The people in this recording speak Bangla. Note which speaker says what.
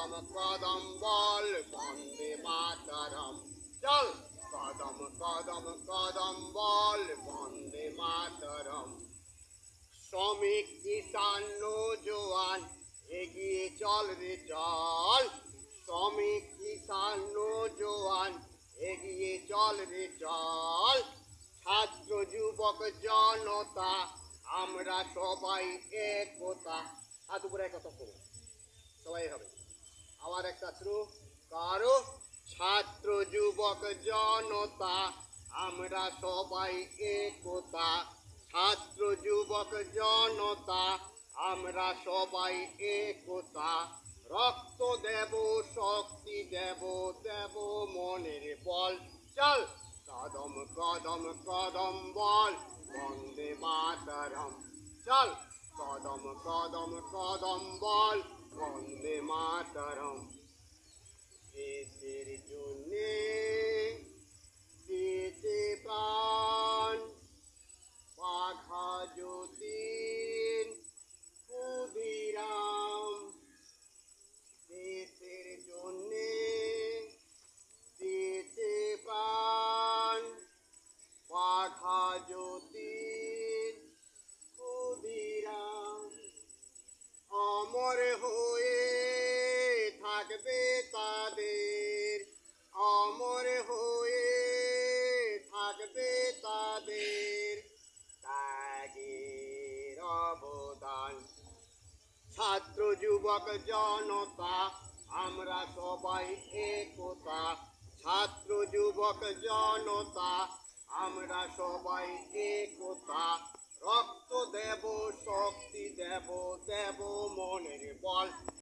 Speaker 1: কদম কদম বল বন্দে মাতরম। চল কদম কদম কদম বল বন্দে মাতরম। শ্রমিক কিষান নৌজওয়ান এগিয়ে চল রে চল। শ্রমিক কিষান নৌজওয়ান এগিয়ে চল রে চল। ছাত্র যুবক জনতা আমরা সবাই একতা। হাত উপরে একতা করো, সবাই হবে। আবার একটা শুরু কারো। ছাত্র যুবক জনতা আমরা সবাই একতা। ছাত্র যুবক জনতা আমরা সবাই একতা। রক্ত দেব শক্তি দেব দেব মনের বল। চল কদম কদম কদম বল বন্দে মাতরম। চল কদম কদম কদম বল বন্দে মাতরম। দেশের জন্যে দিতে প্রাণ বাঘা যতীন ক্ষুদিরাম। দেশের জন্যে দিতে প্রাণ বাঘা যতীন ক্ষুদিরাম। অমর হয়ে থাকবে তাদের, অমর হয়ে থাকবে তাদের ত্যাগের অবদান। ছাত্র যুবক জনতা আমরা সবাই একতা। ছাত্র যুবক জনতা আমরা সবাই একতা। রক্ত দেব শক্তি দেব দেব মনের বল।